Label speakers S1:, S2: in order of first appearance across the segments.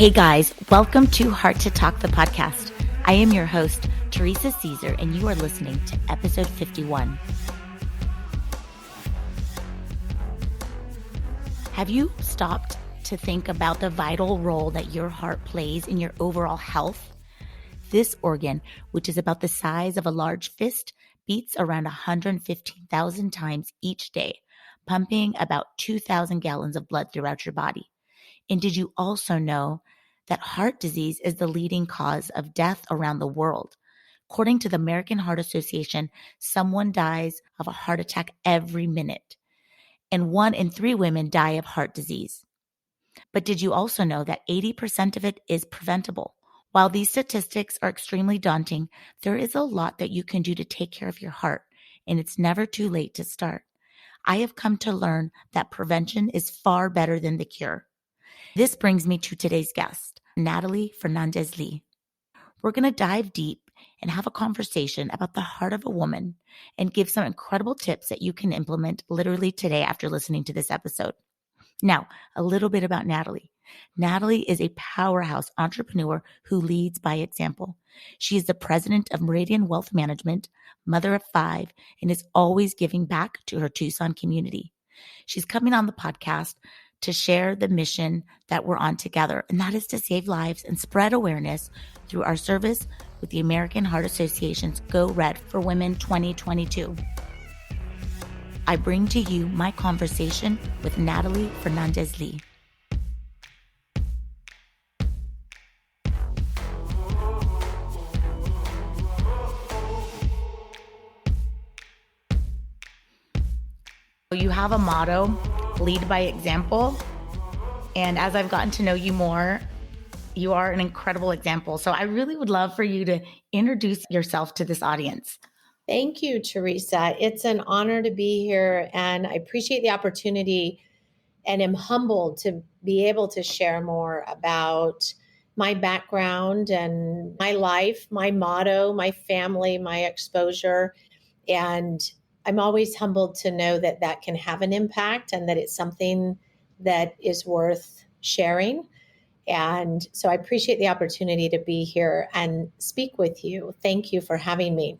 S1: Hey guys, welcome to Heart to Talk, the podcast. I am your host, Teresa Caesar, and you are listening to episode 51. Have you stopped to think about the vital role that your heart plays in your overall health? This organ, which is about the size of a large fist, beats around 115,000 times each day, pumping about 2,000 gallons of blood throughout your body. And did you also know that heart disease is the leading cause of death around the world? According to the American Heart Association, someone dies of a heart attack every minute, and 1 in 3 women die of heart disease. But did you also know that 80% of it is preventable? While these statistics are extremely daunting, there is a lot that you can do to take care of your heart, and it's never too late to start. I have come to learn that prevention is far better than the cure. This brings me to today's guest, Natalie Fernandez Lee. We're going to dive deep and have a conversation about the heart of a woman and give some incredible tips that you can implement literally today after listening to this episode. Now, a little bit about Natalie. Natalie is a powerhouse entrepreneur who leads by example. She is the president of Meridian Wealth Management, mother of 5, and is always giving back to her Tucson community. She's coming on the podcast to share the mission that we're on together, and that is to save lives and spread awareness through our service with the American Heart Association's Go Red for Women 2022. I bring to you my conversation with Natalie Fernandez Lee. You have a motto, lead by example. And as I've gotten to know you more, you are an incredible example. So I really would love for you to introduce yourself to this audience.
S2: Thank you, Teresa. It's an honor to be here, and I appreciate the opportunity and am humbled to be able to share more about my background and my life, my motto, my family, my exposure. And I'm always humbled to know that that can have an impact and that it's something that is worth sharing. And so I appreciate the opportunity to be here and speak with you. Thank you for having me.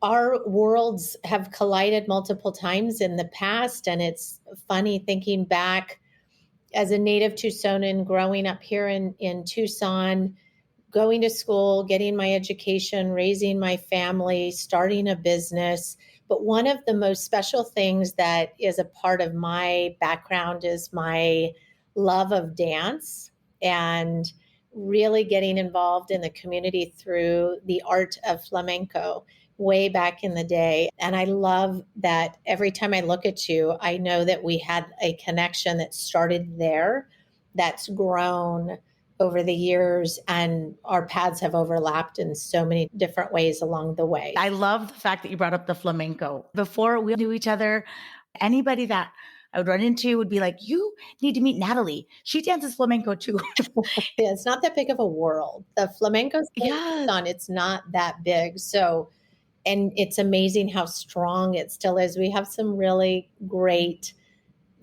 S2: Our worlds have collided multiple times in the past, and it's funny thinking back as a native Tucsonan growing up here in Tucson, going to school, getting my education, raising my family, starting a business. But one of the most special things that is a part of my background is my love of dance and really getting involved in the community through the art of flamenco way back in the day. And I love that every time I look at you, I know that we had a connection that started there, that's grown over the years, and our paths have overlapped in so many different ways along the way.
S1: I love the fact that you brought up the flamenco. Before we knew each other, anybody that I would run into would be like, you need to meet Natalie. She dances flamenco too.
S2: Yeah, it's not that big of a world. The flamenco on, it's not that big. So, and it's amazing how strong it still is. We have some really great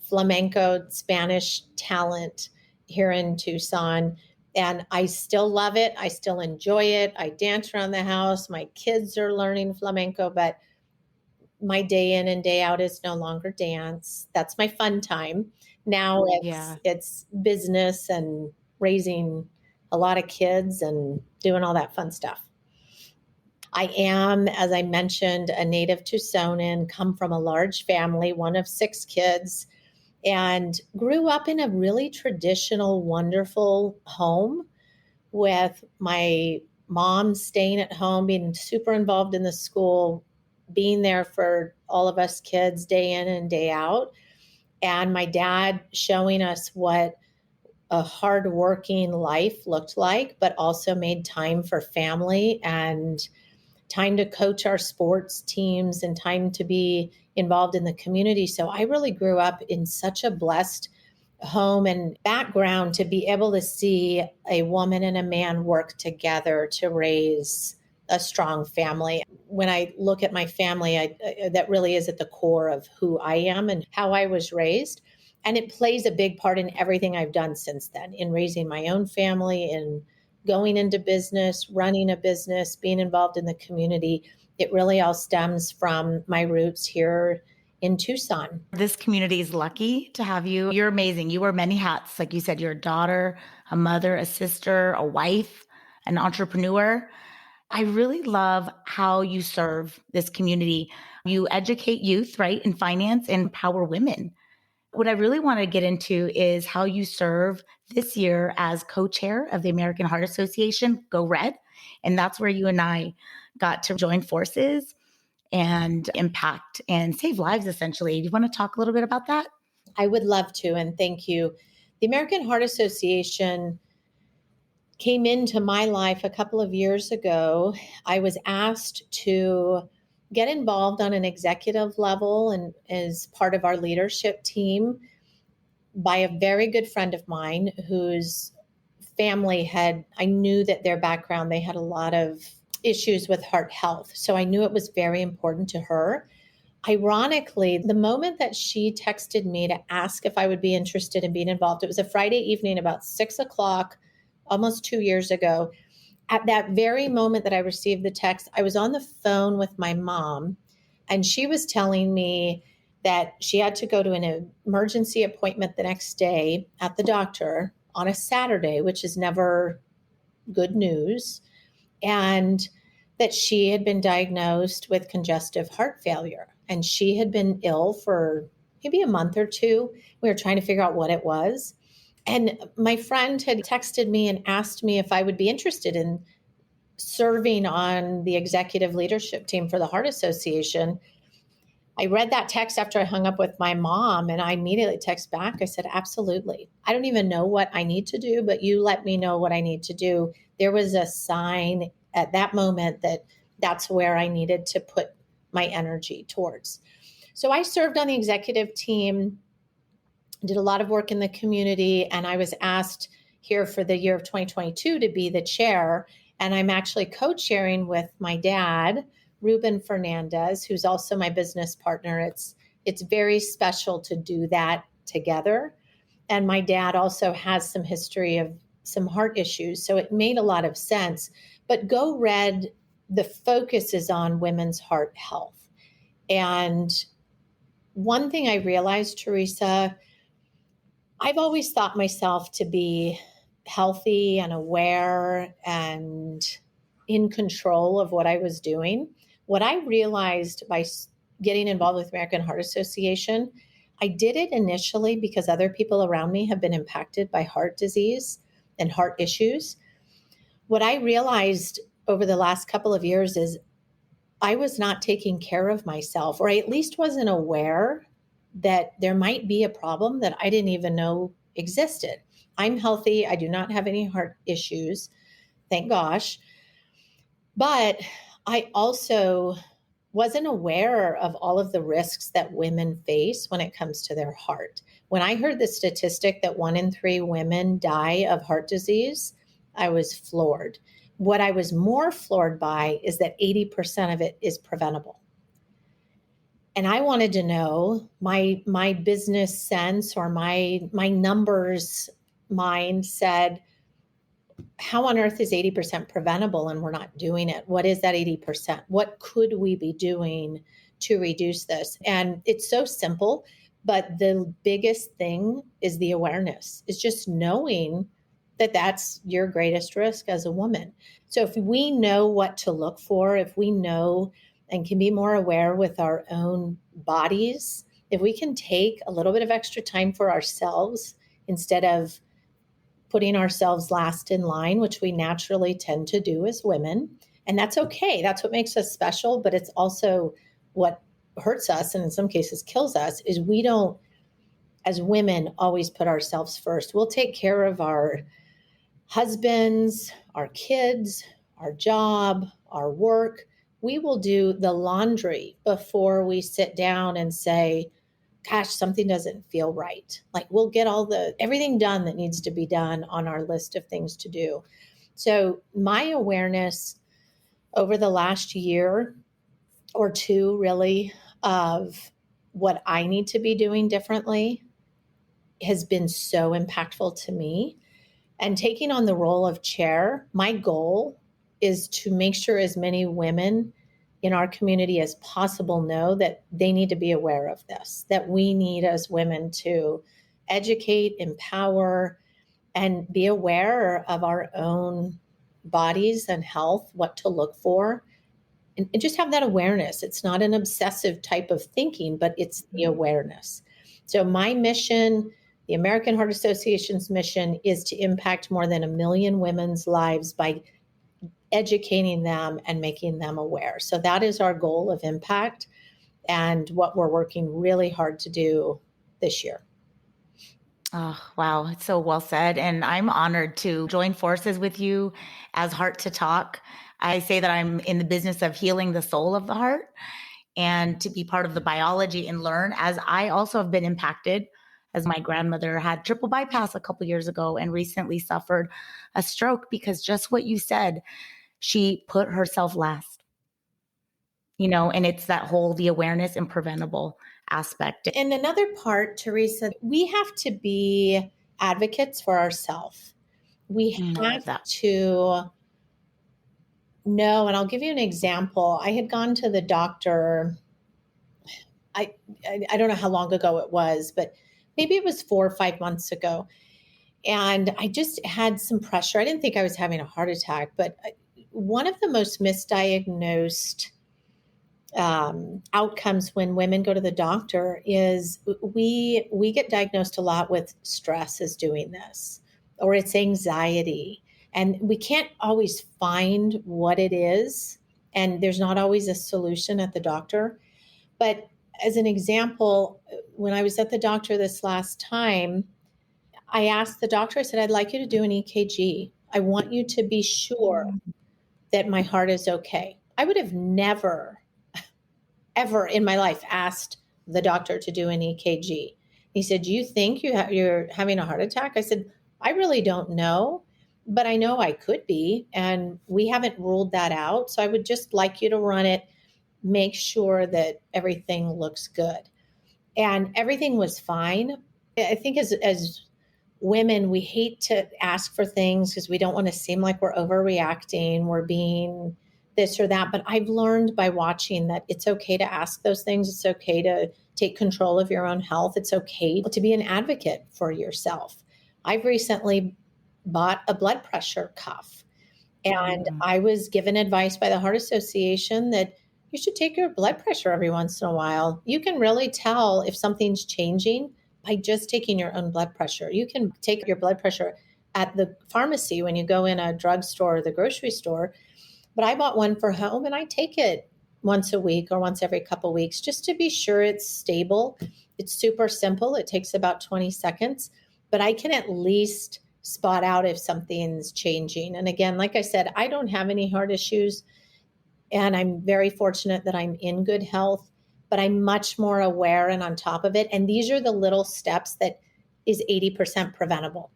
S2: flamenco Spanish talent here in Tucson, and I still love it. I still enjoy it. I dance around the house. My kids are learning flamenco, but my day in and day out is no longer dance. That's my fun time. Now it's business and raising a lot of kids and doing all that fun stuff. I am, as I mentioned, a native Tucsonan, come from a large family, one of 6 kids, and grew up in a really traditional, wonderful home with my mom staying at home, being super involved in the school, being there for all of us kids day in and day out. And my dad showing us what a hardworking life looked like, but also made time for family and time to coach our sports teams and time to be involved in the community. So I really grew up in such a blessed home and background to be able to see a woman and a man work together to raise a strong family. When I look at my family, that really is at the core of who I am and how I was raised. And it plays a big part in everything I've done since then, in raising my own family, in going into business, running a business, being involved in the community. It really all stems from my roots here in Tucson.
S1: This community is lucky to have you. You're amazing. You wear many hats. Like you said, you're a daughter, a mother, a sister, a wife, an entrepreneur. I really love how you serve this community. You educate youth, right, in finance and empower women. What I really want to get into is how you serve this year as co-chair of the American Heart Association, Go Red. And that's where you and I got to join forces and impact and save lives, essentially. Do you want to talk a little bit about that?
S2: I would love to, and thank you. The American Heart Association came into my life a couple of years ago. I was asked to get involved on an executive level and as part of our leadership team by a very good friend of mine whose family I knew that their background, they had a lot of issues with heart health. So I knew it was very important to her. Ironically, the moment that she texted me to ask if I would be interested in being involved, it was a Friday evening about 6 o'clock, almost 2 years ago. At that very moment that I received the text, I was on the phone with my mom, and she was telling me that she had to go to an emergency appointment the next day at the doctor on a Saturday, which is never good news, and that she had been diagnosed with congestive heart failure. And she had been ill for maybe a month or two. We were trying to figure out what it was. And my friend had texted me and asked me if I would be interested in serving on the executive leadership team for the Heart Association. I read that text after I hung up with my mom, and I immediately texted back. I said, absolutely. I don't even know what I need to do, but you let me know what I need to do. There was a sign at that moment that that's where I needed to put my energy towards. So I served on the executive team, did a lot of work in the community, and I was asked here for the year of 2022 to be the chair. And I'm actually co-chairing with my dad, Ruben Fernandez, who's also my business partner. It's very special to do that together. And my dad also has some history of some heart issues, so it made a lot of sense. But Go Red, the focus is on women's heart health. And one thing I realized, Teresa, I've always thought myself to be healthy and aware and in control of what I was doing. What I realized by getting involved with American Heart Association, I did it initially because other people around me have been impacted by heart disease and heart issues. What I realized over the last couple of years is I was not taking care of myself, or I at least wasn't aware that there might be a problem that I didn't even know existed. I'm healthy. I do not have any heart issues, thank gosh. But I also wasn't aware of all of the risks that women face when it comes to their heart. When I heard the statistic that 1 in 3 women die of heart disease, I was floored. What I was more floored by is that 80% of it is preventable. And I wanted to know, my business sense or my numbers mind said, how on earth is 80% preventable and we're not doing it? What is that 80%? What could we be doing to reduce this? And it's so simple, but the biggest thing is the awareness. It's just knowing that that's your greatest risk as a woman. So if we know what to look for, if we know and can be more aware with our own bodies, if we can take a little bit of extra time for ourselves instead of putting ourselves last in line, which we naturally tend to do as women. And that's okay. That's what makes us special, but it's also what hurts us and in some cases kills us is we don't, as women, always put ourselves first. We'll take care of our husbands, our kids, our job, our work. We will do the laundry before we sit down and say, gosh, something doesn't feel right. Like we'll get everything done that needs to be done on our list of things to do. So my awareness over the last year or two, really, of what I need to be doing differently has been so impactful to me. And taking on the role of chair, my goal is to make sure as many women in our community as possible know that they need to be aware of this, that we need as women to educate, empower, and be aware of our own bodies and health, what to look for, and just have that awareness. It's not an obsessive type of thinking, but it's the awareness. So my mission, the American Heart Association's mission, is to impact more than 1 million women's lives by educating them and making them aware. So that is our goal of impact and what we're working really hard to do this year.
S1: Oh, wow. It's so well said. And I'm honored to join forces with you as Heart to Talk. I say that I'm in the business of healing the soul of the heart and to be part of the biology and learn, as I also have been impacted, as my grandmother had triple bypass a couple years ago and recently suffered a stroke because just what you said, she put herself last, and it's that whole, the awareness and preventable aspect.
S2: And another part, Teresa, we have to be advocates for ourselves. We have to know, and I'll give you an example. I had gone to the doctor, I don't know how long ago it was, but maybe it was 4 or 5 months ago. And I just had some pressure. I didn't think I was having a heart attack, but one of the most misdiagnosed outcomes when women go to the doctor is we get diagnosed a lot with stress as doing this, or it's anxiety, and we can't always find what it is, and there's not always a solution at the doctor. But as an example, when I was at the doctor this last time, I asked the doctor, I said, I'd like you to do an EKG. I want you to be sure that my heart is okay. I would have never ever in my life asked the doctor to do an EKG. He said, do you think you're having a heart attack? I said, I really don't know, but I know I could be, and we haven't ruled that out. So I would just like you to run it, make sure that everything looks good. And everything was fine. I think as women, we hate to ask for things because we don't want to seem like we're overreacting, we're being this or that. But I've learned by watching that it's okay to ask those things. It's okay to take control of your own health. It's okay to be an advocate for yourself. I've recently bought a blood pressure cuff, and I was given advice by the Heart Association that you should take your blood pressure every once in a while. You can really tell if something's changing by just taking your own blood pressure. You can take your blood pressure at the pharmacy when you go in a drugstore or the grocery store. But I bought one for home, and I take it once a week or once every couple of weeks just to be sure it's stable. It's super simple. It takes about 20 seconds, but I can at least spot out if something's changing. And again, like I said, I don't have any heart issues, and I'm very fortunate that I'm in good health, but I'm much more aware and on top of it. And these are the little steps that is 80% preventable.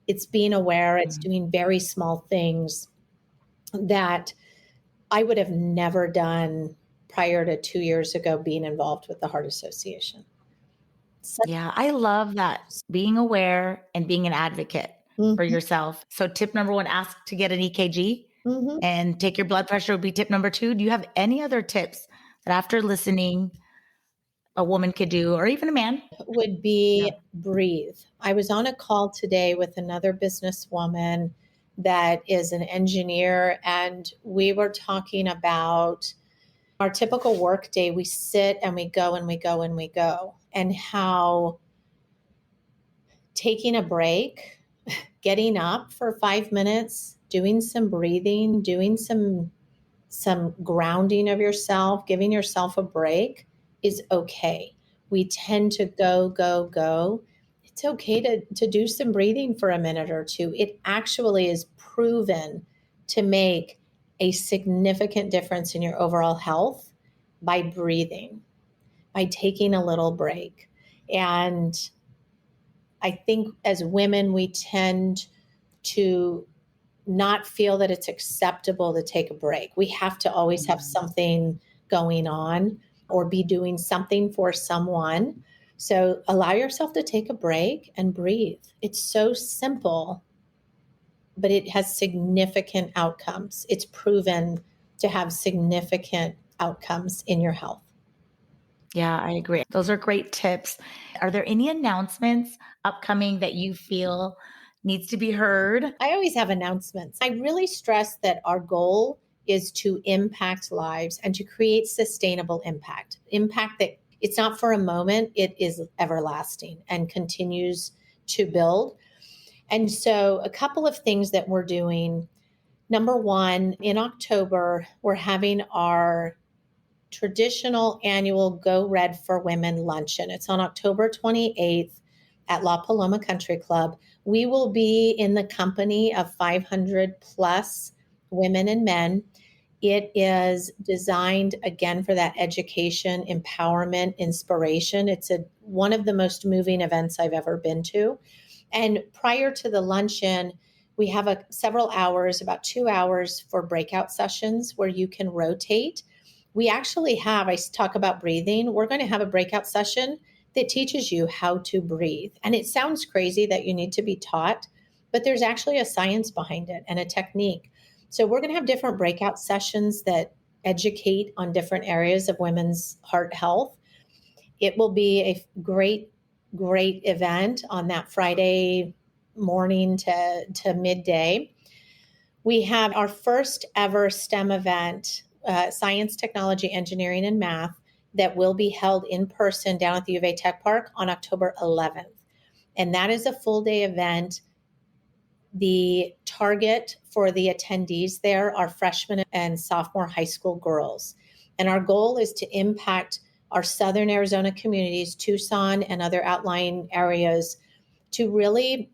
S2: It's being aware. It's doing very small things that I would have never done prior to 2 years ago being involved with the Heart Association.
S1: Yeah, I love that. Being aware and being an advocate for yourself. So tip number 1, ask to get an EKG and take your blood pressure would be tip number 2. Do you have any other tips that after listening a woman could do, or even a man?
S2: Would be breathe. I was on a call today with another businesswoman that is an engineer, and we were talking about our typical work day. We sit and we go and we go and we go, and how taking a break, getting up for 5 minutes, doing some breathing, doing some grounding of yourself, giving yourself a break is okay. We tend to go. It's okay to do some breathing for a minute or two. It actually is proven to make a significant difference in your overall health by breathing, by taking a little break. And I think as women, we tend to not feel that it's acceptable to take a break. We have to always have something going on or be doing something for someone. So allow yourself to take a break and breathe. It's so simple, but it has significant outcomes. It's proven to have significant outcomes in your health.
S1: Yeah, I agree. Those are great tips. Are there any announcements upcoming that you feel needs to be heard?
S2: I always have announcements. I really stress that our goal is to impact lives and to create sustainable impact. Impact that it's not for a moment, it is everlasting and continues to build. And so, a couple of things that we're doing. Number one, in October, we're having our traditional annual Go Red for Women luncheon. It's on October 28th at La Paloma Country Club. We will be in the company of 500 plus women and men. It is designed again for that education, empowerment, inspiration. It's one of the most moving events I've ever been to. And prior to the luncheon, we have several hours, about 2 hours for breakout sessions where you can rotate. We actually have, I talk about breathing. We're going to have a breakout session that teaches you how to breathe. And it sounds crazy that you need to be taught, but there's actually a science behind it and a technique. So we're going to have different breakout sessions that educate on different areas of women's heart health. It will be a great event on that Friday morning to midday. We have our first ever STEM event, science, technology, engineering, and math, that will be held in person down at the U of A Tech Park on October 11th. And that is a full day event. The target for the attendees there are freshmen and sophomore high school girls. And our goal is to impact our Southern Arizona communities, Tucson and other outlying areas, to really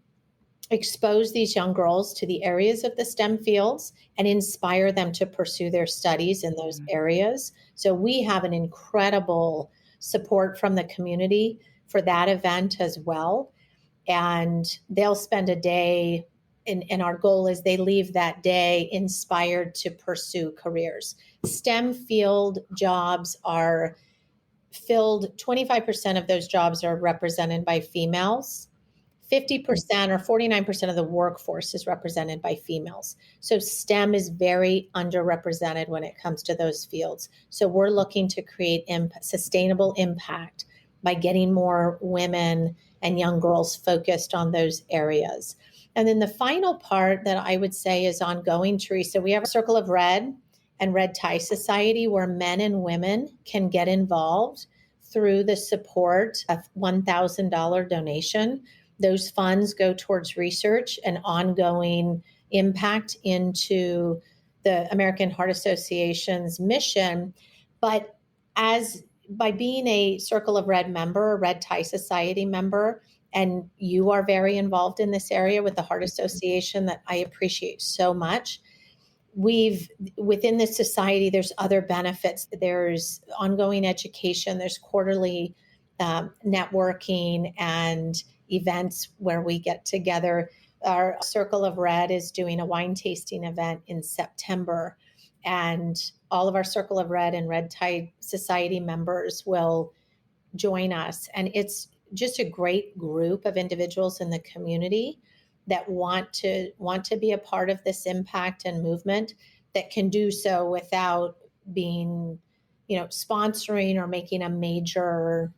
S2: expose these young girls to the areas of the STEM fields and inspire them to pursue their studies in those areas. So we have an incredible support from the community for that event as well. And they'll spend a day, and our goal is they leave that day inspired to pursue careers. STEM field jobs are filled, 25% of those jobs are represented by females. 50% or 49% of the workforce is represented by females. So STEM is very underrepresented when it comes to those fields. So we're looking to create sustainable impact by getting more women and young girls focused on those areas. And then the final part that I would say is ongoing, Teresa. We have a Circle of Red and Red Tie Society where men and women can get involved through the support of $1,000 donation. Those funds go towards research and ongoing impact into the American Heart Association's mission. But by being a Circle of Red member, a Red Tie Society member, and you are very involved in this area with the Heart Association that I appreciate so much. Within this society, there's other benefits. There's ongoing education, there's quarterly networking and events where we get together. Our Circle of Red is doing a wine tasting event in September, and all of our Circle of Red and Red Tie Society members will join us. And it's just a great group of individuals in the community that want to be a part of this impact and movement, that can do so without being, sponsoring or making a major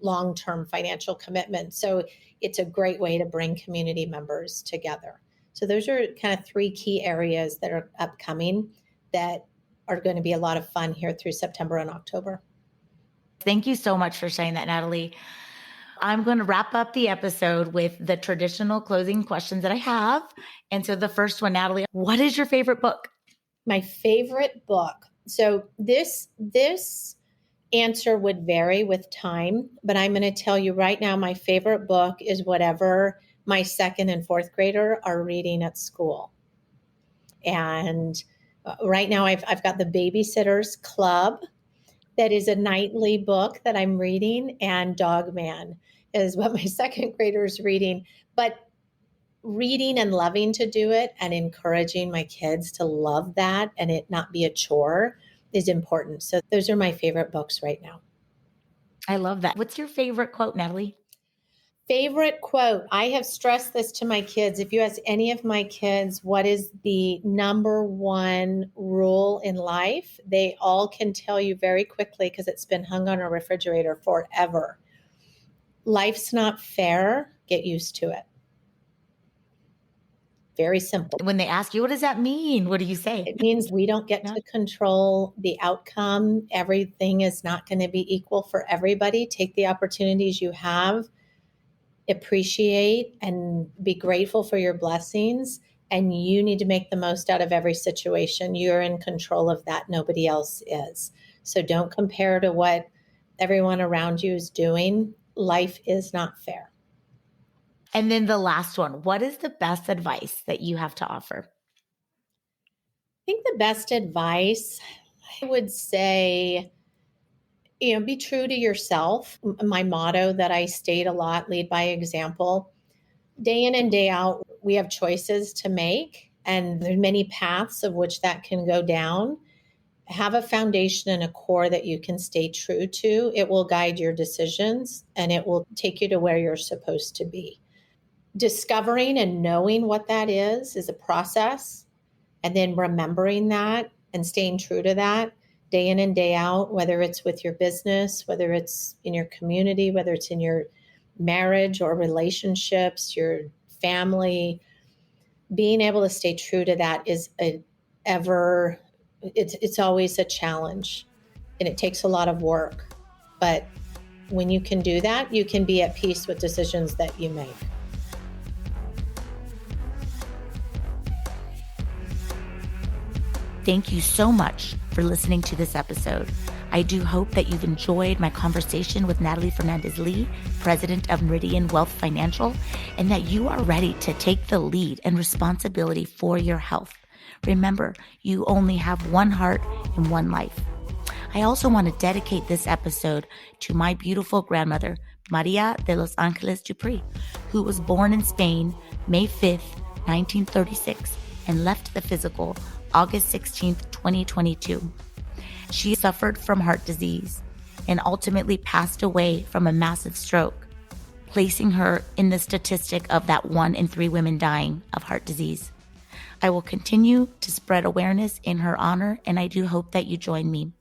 S2: long-term financial commitment. So it's a great way to bring community members together. So those are kind of three key areas that are upcoming that are going to be a lot of fun here through September and October.
S1: Thank you so much for sharing that, Natalie. I'm going to wrap up the episode with the traditional closing questions that I have. And so the first one, Natalie, what is your favorite book?
S2: My favorite book. So this answer would vary with time, but I'm going to tell you right now, my favorite book is whatever my second and fourth grader are reading at school. And right now I've got the Babysitter's Club. That is a nightly book that I'm reading, and Dog Man is what my second grader is reading. But reading and loving to do it and encouraging my kids to love that and it not be a chore is important. So those are my favorite books right now.
S1: I love that. What's your favorite quote, Natalie?
S2: Favorite quote. I have stressed this to my kids. If you ask any of my kids, what is the number one rule in life? They all can tell you very quickly because it's been hung on a refrigerator forever. Life's not fair. Get used to it. Very simple.
S1: When they ask you, what does that mean? What do you say?
S2: It means we don't get to control the outcome. Everything is not going to be equal for everybody. Take the opportunities you have, appreciate and be grateful for your blessings. And you need to make the most out of every situation. You're in control of that. Nobody else is. So don't compare to what everyone around you is doing. Life is not fair.
S1: And then the last one, what is the best advice that you have to offer?
S2: I think the best advice, I would say, be true to yourself. My motto that I state a lot, lead by example. Day in and day out, we have choices to make, and there's many paths of which that can go down. Have a foundation and a core that you can stay true to. It will guide your decisions and it will take you to where you're supposed to be. Discovering and knowing what that is a process, and then remembering that and staying true to that day in and day out, whether it's with your business, whether it's in your community, whether it's in your marriage or relationships, your family. Being able to stay true to that is it's always a challenge, and it takes a lot of work. But when you can do that, you can be at peace with decisions that you make.
S1: Thank you so much for listening to this episode. I do hope that you've enjoyed my conversation with Natalie Fernandez Lee, president of Meridian Wealth Financial, and that you are ready to take the lead and responsibility for your health. Remember, you only have one heart and one life. I also want to dedicate this episode to my beautiful grandmother, Maria de los Angeles Dupree, who was born in Spain, May 5th, 1936, and left the physical August 16th, 2022. She suffered from heart disease and ultimately passed away from a massive stroke, placing her in the statistic of that 1 in 3 women dying of heart disease. I will continue to spread awareness in her honor, and I do hope that you join me.